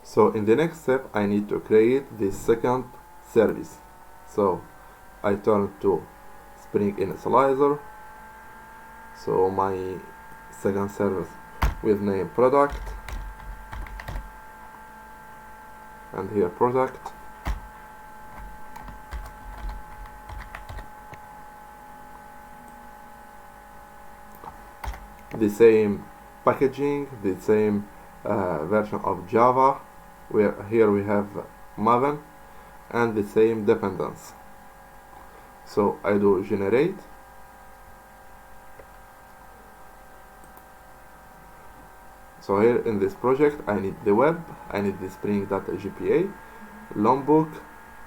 So in the next step I need to create the second service. So I turn to Spring Initializer. So my second service with name product, and here product. The same packaging, the same version of Java, where here we have Maven, and the same dependence. So I do generate. So here in this project I need the web, I need the Spring.gpa, Lombok,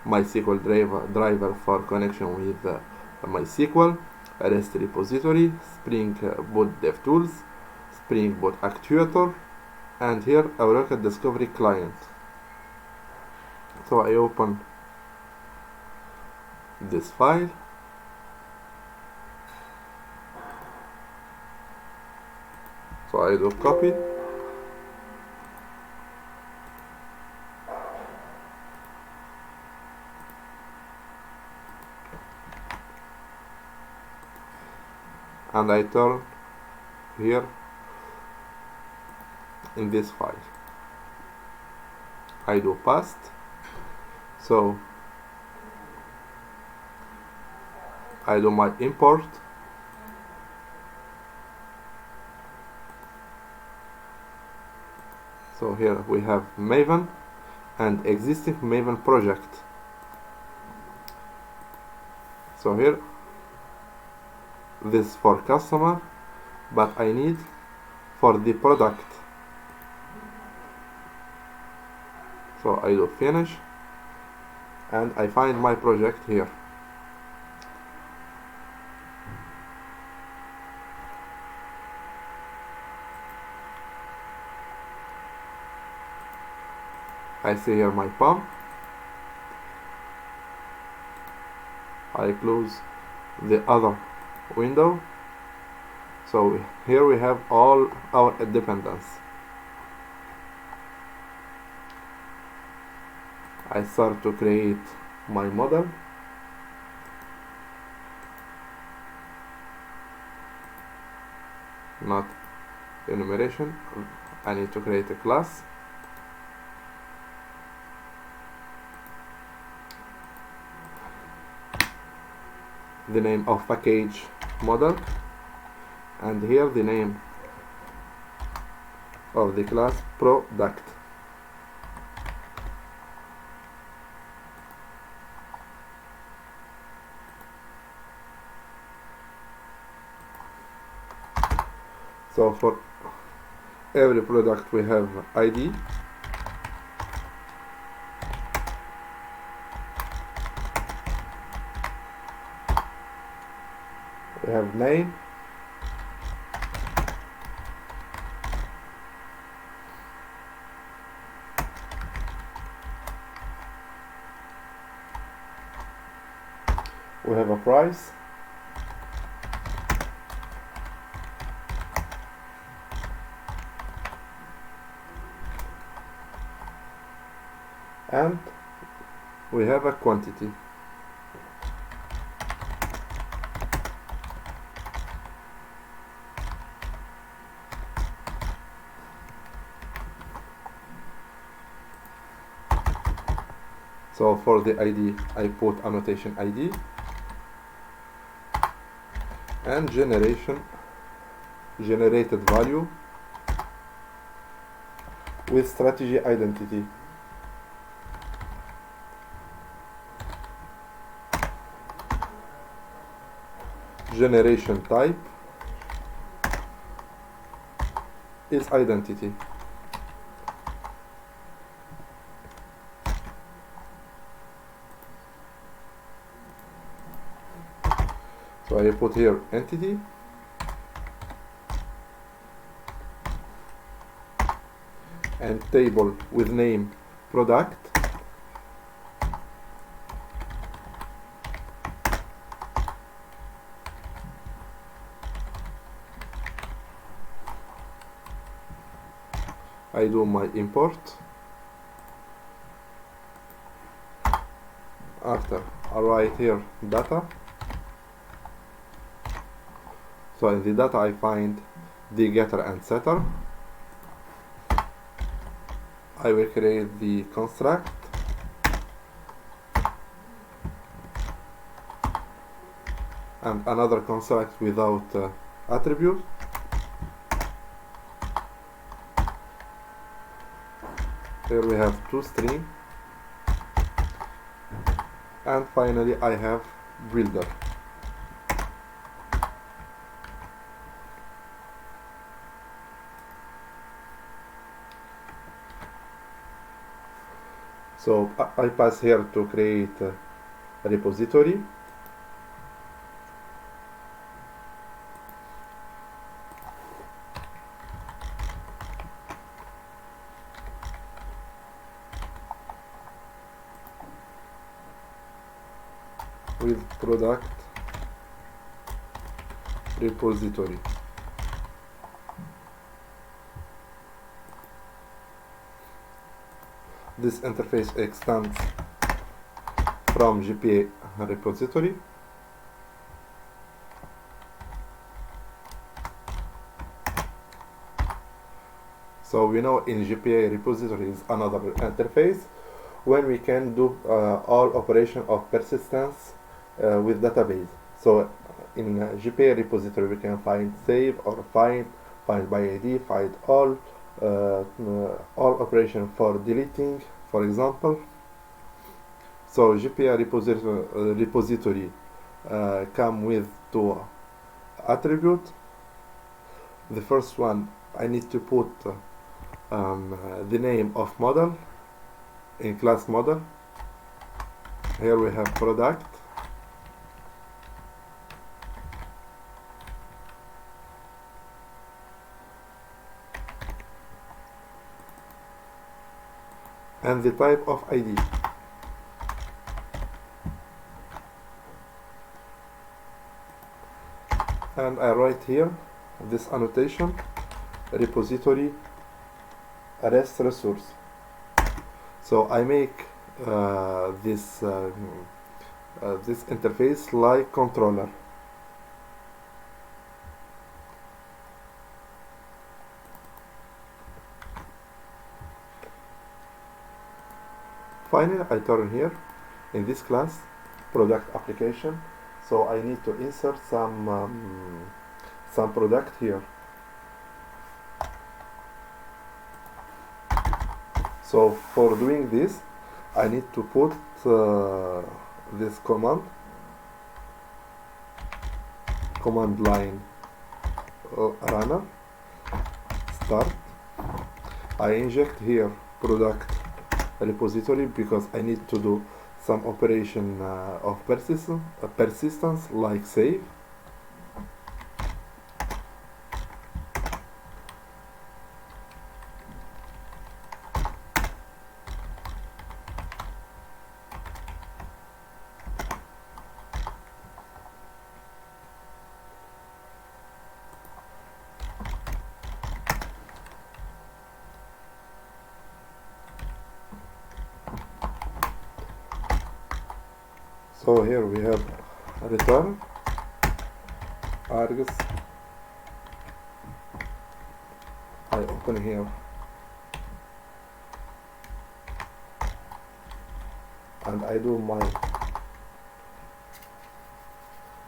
MySQL driver for connection with MySQL, REST repository, Spring Boot DevTools, Spring Boot Actuator, and here Eureka Discovery Client. So I open this file. So I do copy. And I turn here in this file. I do paste. So I do my import. So here we have Maven and existing Maven project. So here this for customer, but I need for the product. So I do finish, and I find my project here. I see here my POM. I close the other window. So here we have all our dependents. I start to create my model. Not enumeration. I need to create a class. The name of package model, and here the name of the class product. So for every product we have ID, we have name, we have a price, and we have a quantity. So for the ID, I put annotation ID and generated value with strategy identity. Generation type is identity. So I put here entity, and table with name product, I do my import, After I write here data, so in the data I find the getter and setter. I will create the construct and another construct without attribute. Here we have two string, and finally I have builder. So I pass here to create a repository. With product repository. This interface extends from GPA repository. So we know in GPA repository is another interface when we can do all operation of persistence with database. So in GPA repository we can find save or find by ID, find all operation for deleting, for example. So GPA repository come with two attributes. The first one, I need to put the name of model in class model. Here we have product. And the type of ID. And I write here this annotation, repository REST resource. So I make this interface like controller. Finally, I turn here in this class product application. So I need to insert some product here. So for doing this, I need to put this command line runner start. I inject here product repository because I need to do some operation of persistence like save. So here we have return args. I open here and I do my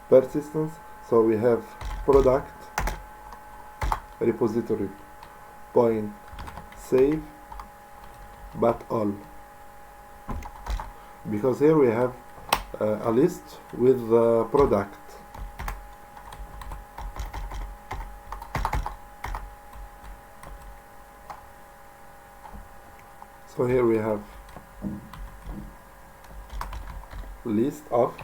persistence. So we have product repository point save but all, because here we have a list with the product. So here we have list of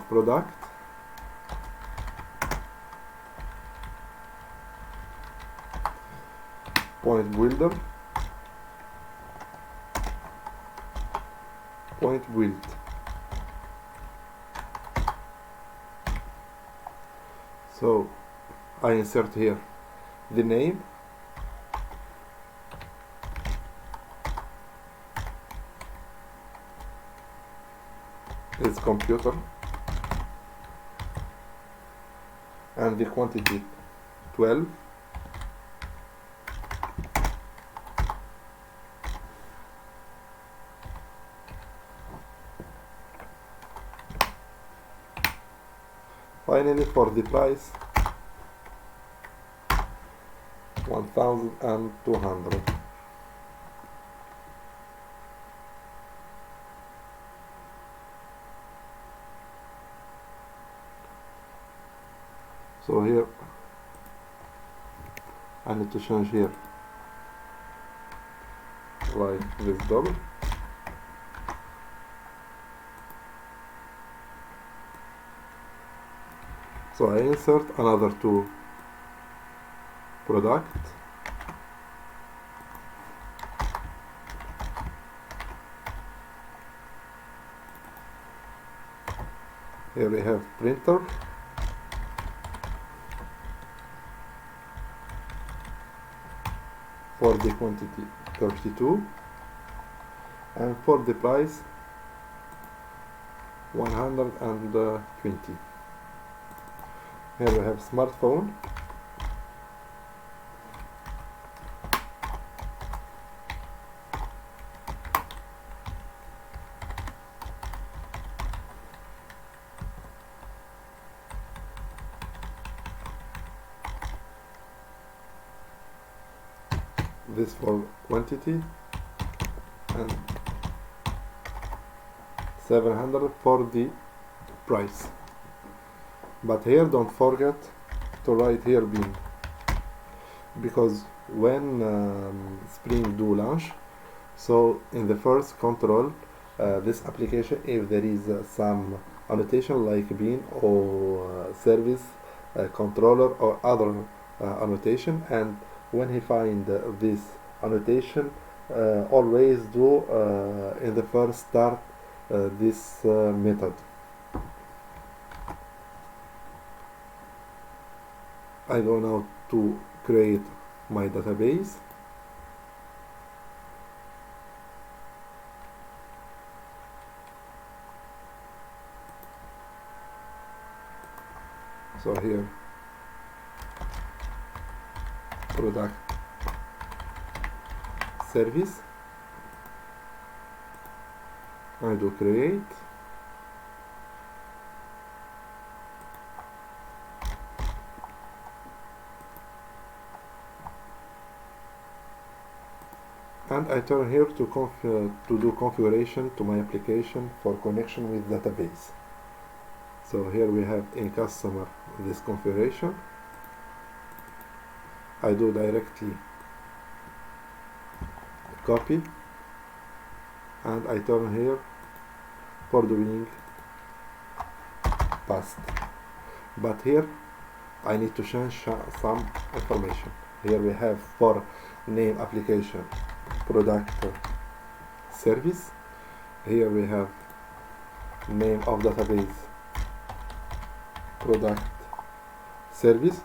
product. point builder, point build. So I insert here the name, is computer, and the quantity 12. Finally, for the price, 1,200. So here I need to change here like this double. So I insert another two product, here we have printer, for the quantity 32, and for the price 120. Here we have smartphone, this for quantity, and 700 for the price. But here don't forget to write here bin, because when Spring do launch, so in the first control this application if there is some annotation like bin or service controller or other annotation, and when he find this annotation, always do in the first start this method. I go now to create my database. So here product service, I do create, and I turn here to do configuration to my application for connection with database. So here we have in customer this configuration. I do directly copy, and I turn here for doing paste. But here I need to change some information. Here we have for name application product service. Here we have name of database product service,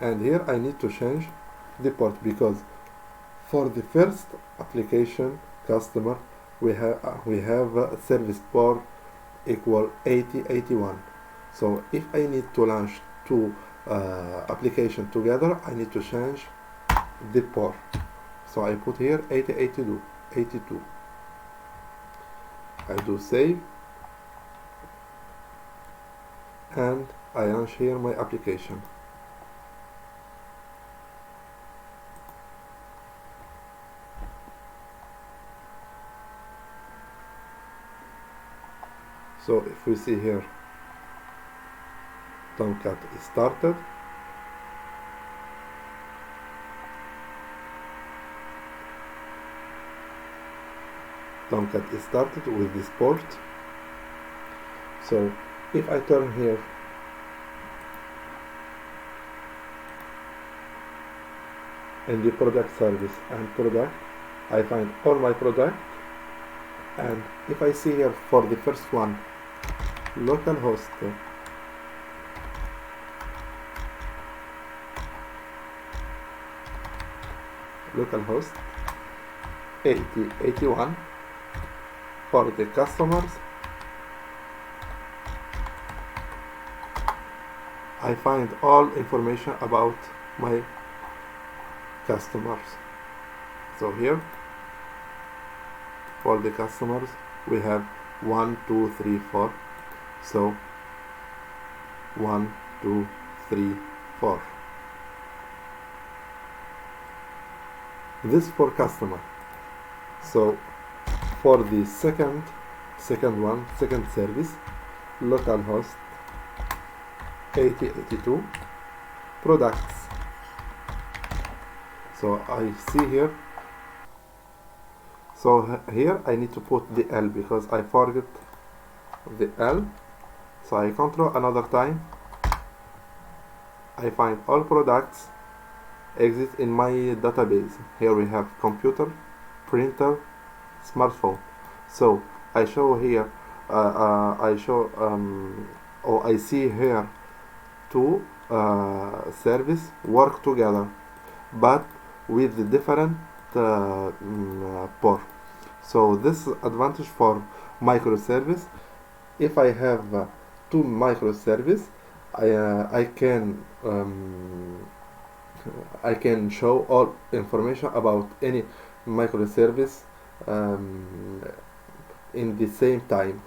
and here I need to change the port, because for the first application customer we have service port equal 8081. So if I need to launch two application together, I need to change the port. So I put here 8082. I do save, and I launch here my application. So if we see here, Tomcat is started. Tomcat is started with this port. So if I turn here, in the product service and product, I find all my product. And if I see here for the first one, localhost 8081 for the customers, I find all information about my customers. So here for the customers we have 1 2 3 4. So 1 2 3 4. This for customer. So for the second service, localhost 8082 products. So I see here. So here I need to put the L because I forget the L. So I control another time. I find all products exist in my database. Here we have computer, printer, smartphone. So I show here, I see here two service work together, but with the different port. So this advantage for microservice. If I have two microservice, I can show all information about any microservice in the same time.